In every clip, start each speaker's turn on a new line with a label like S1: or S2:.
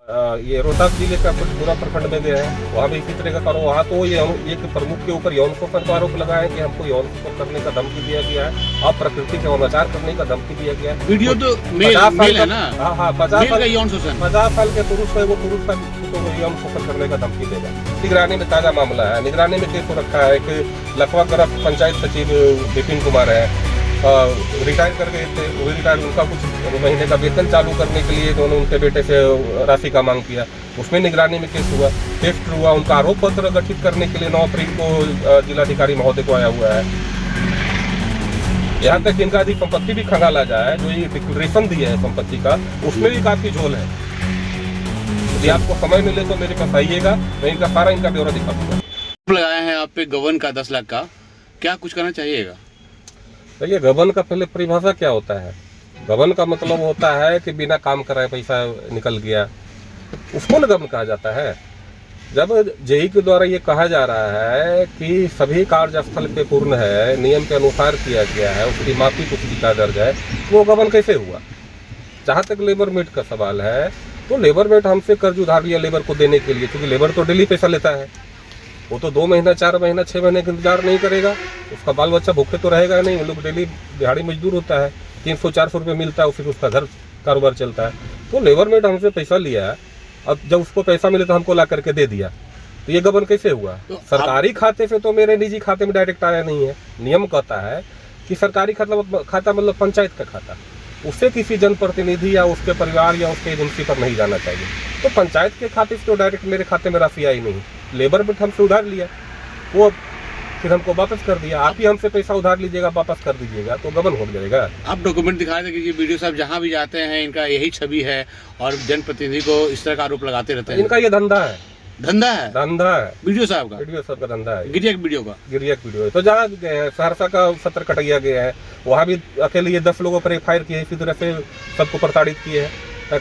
S1: ये रोहतास जिले का फुलपुरा प्रखंड में गया है, वहाँ भी इसी तरह का करो। वहाँ तो ये एक प्रमुख के ऊपर यौन शोषण का आरोप लगा है कि हमको यौन शोषण करने का धमकी दिया गया है और प्रकृति के अनाचार करने का धमकी दिया गया है।
S2: वीडियो तो मेल है ना?
S1: हाँ 50 साल के पुरुष है, वो पुरुष का यौन शोषण करने का धमकी देगा। निगरानी में ताजा मामला है, निगरानी में केस हो रखा है। एक लखवा ग्राम पंचायत सचिव विपिन कुमार है, रिटायर कर गए थे, वो रिटायर, उनका कुछ महीने का वेतन चालू करने के लिए उन्होंने उनके बेटे से राशि का मांग किया, उसमें निगरानी में केस हुआ, टेस्ट हुआ। उनका आरोप पत्र गठित करने के लिए 9 अप्रैल को जिलाधिकारी महोदय को आया हुआ है। यहाँ तक इनका अधिक संपत्ति भी खंगाला जाए, जो ये डिक्लेरेशन दिया है संपत्ति का, उसमें भी काफी झोल है। यदि आपको समय मिले तो मेरे पास आइएगा, मैं इनका सारा इनका ब्यौरा दिखा दूंगा।
S2: लगाए हैं आप पे गबन का 10 लाख का, क्या कुछ करना चाहिएगा?
S1: देखिए, गबन का पहले परिभाषा क्या होता है? गबन का मतलब होता है कि बिना काम कराए पैसा निकल गया, उसको न गबन कहा जाता है। जब जेई के द्वारा ये कहा जा रहा है कि सभी कार्यस्थल पे पूर्ण है, नियम के अनुसार किया गया है, उसकी माफी पुस्तिका दर्ज है, वो गबन कैसे हुआ? जहाँ तक लेबर मेट का सवाल है, तो लेबर मेट हमसे कर्ज उधार लिया लेबर को देने के लिए, क्योंकि लेबर तो डेली पैसा लेता है। वो तो 2 महीना, 4 महीना, 6 महीने का इंतजार नहीं करेगा, उसका बाल बच्चा भूखे तो रहेगा नहीं। वो लोग डेली दिहाड़ी मजदूर होता है, 300-400 रुपये मिलता है, फिर उसका घर कारोबार चलता है। तो लेबर मेट हमसे पैसा लिया, अब जब उसको पैसा मिले तो हमको ला करके दे दिया, तो ये गबन कैसे हुआ? तो सरकारी खाते से तो मेरे निजी खाते में डायरेक्ट आया नहीं है। नियम कहता है कि सरकारी खाता मतलब पंचायत का खाता, उससे किसी जनप्रतिनिधि या उसके परिवार या उसके एजेंसी पर नहीं जाना चाहिए। तो पंचायत के खाते से तो डायरेक्ट मेरे खाते में राशि आई नहीं। लेबर में हमसे उधार लिया, वो फिर हमको वापस कर दिया। आप ही हमसे पैसा उधार लीजिएगा, वापस कर दीजिएगा, तो गबन हो जाएगा।
S2: आप डॉक्यूमेंट दिखा दे कि वीडियो साहब जहाँ भी जाते हैं इनका यही छवि है और जनप्रतिनिधि को इस तरह का आरोप लगाते रहते हैं।
S1: इनका ये धंधा है,
S2: धंधा है
S1: वीडियो साहब का धंधा है।
S2: गिरियक वीडियो है।
S1: तो जहाँ सहरसा का सत्र कटैया गया है, वहाँ भी अकेले ये 10 लोगों पर FIR किए, इसी तरह से सबको प्रताड़ित किए हैं।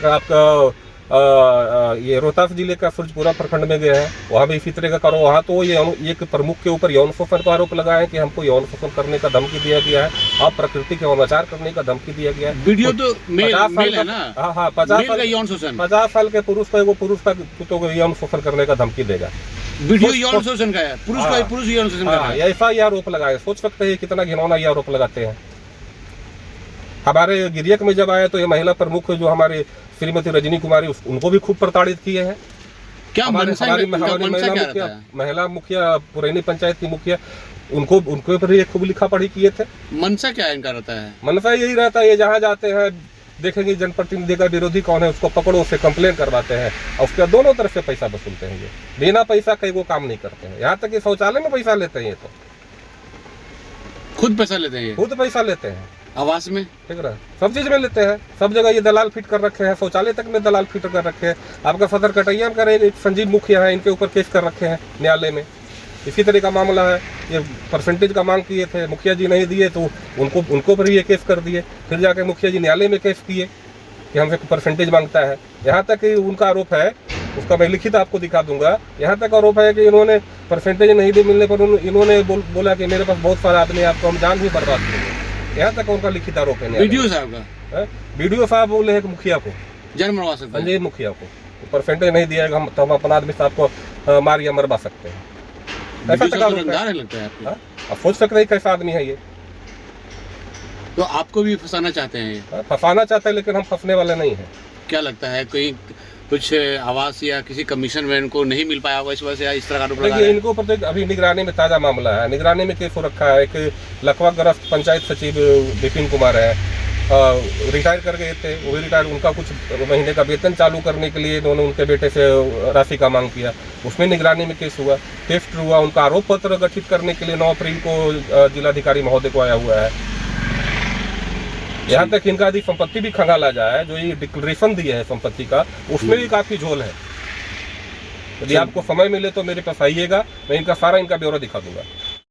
S1: आपका ये रोहतास जिले का फुलपुरा प्रखंड में गया है, वहाँ भी इसी तरह का करो। वहाँ तो ये एक प्रमुख के ऊपर यौन शोषण का आरोप लगा है कि हमको यौन शोषण करने का धमकी दिया गया है और प्रकृति के अनाचार करने का धमकी दिया गया है।
S2: वीडियो तो मेल है ना?
S1: हाँ 50 साल के पुरुष को, वो पुरुष का तो यौन शोषण करने का धमकी देगा।
S2: वीडियो यौन शोषण का है, पुरुष यौन शोषण का है,
S1: ऐसा ही आरोप लगाए। सोच सकते हैं कितना घिनौना ये आरोप लगाते हैं। हमारे गिरियक में जब आए तो ये महिला प्रमुख जो हमारे श्रीमती रजनी कुमारी, उनको भी खूब प्रताड़ित किए हैं।
S2: क्या
S1: हमारी महिला मुखिया, पुरैनी पंचायत की मुखिया, उनके ऊपर ये खूब लिखा पढ़ी किए थे।
S2: मनसा क्या इनका रहता है?
S1: मनसा यही रहता है, ये जहाँ जाते हैं देखेंगे जनप्रतिनिधि का विरोधी कौन है, उसको पकड़ो, उससे कंप्लेन करवाते हैं और उसके बाद दोनों तरफ से पैसा वसूलते हैं। ये बिना पैसा कहीं वो काम नहीं करते हैं। यहाँ तक कि शौचालय में पैसा लेते हैं, ये तो
S2: खुद पैसा लेते हैं,
S1: खुद पैसा लेते हैं।
S2: आवास में,
S1: ठीक है, सब चीज में लेते हैं, सब जगह ये दलाल फिट कर रखे हैं। शौचालय तक में दलाल फिट कर रखे हैं। आपका सदर कटैया में एक संजीव मुखिया है, इनके ऊपर केस कर रखे हैं न्यायालय में। इसी तरह का मामला है। ये परसेंटेज का मांग किए थे, मुखिया जी नहीं दिए तो उनको पर ये केस कर दिए। फिर जाके मुखिया जी न्यायालय में केस किए कि हमसे परसेंटेज मांगता है। यहाँ तक कि उनका आरोप है, उसका मैं लिखित आपको दिखा दूंगा। यहाँ तक आरोप है कि इन्होंने परसेंटेज नहीं दे मिलने पर इन्होंने बोला कि मेरे पास बहुत सारा आदमी, आपको हम जान ही बर्बाद करेंगे। यहाँ तक उनका लिखित आरोप है।
S2: वीडियो साहब का,
S1: वीडियो साहब बोले हैं कि मुखिया को
S2: जान मरवा सकते हैं,
S1: संजय मुखिया को परसेंटेज नहीं दिया तो हम अपना आदमी साहब को मार या मरवा सकते हैं। ऐसा तक
S2: लगता है आपको?
S1: आप सोच सकते हैं कैसा आदमी है ये।
S2: तो आपको भी फंसाना चाहते हैं ये?
S1: फंसाना चाहते हैं, लेकिन हम फंसने वाले नहीं हैं।
S2: क्या लगता है कोई कुछ आवास या किसी कमीशन में इनको नहीं मिल पाया होगा, इस वजह से इस तरह का आरोप लगा है?
S1: इनको ऊपर अभी निगरानी में ताजा मामला है, निगरानी में केस हो रखा है। एक लखवा ग्राम पंचायत सचिव विपिन कुमार है, रिटायर कर गए थे, वो भी रिटायर, उनका कुछ महीने का वेतन चालू करने के लिए उन्होंने उनके बेटे से राशि का मांग किया, उसमें निगरानी में केस हुआ, टेस्ट हुआ। उनका आरोप पत्र गठित करने के लिए 9 अप्रैल को जिलाधिकारी महोदय को आया हुआ है। यहाँ तक इनका अधिक संपत्ति भी खंगाला जाए, जो ये डिक्लेरेशन दिया है संपत्ति का, उसमें भी काफी झोल है। यदि आपको समय मिले तो मेरे पास आइएगा, मैं इनका सारा इनका ब्यौरा दिखा दूंगा।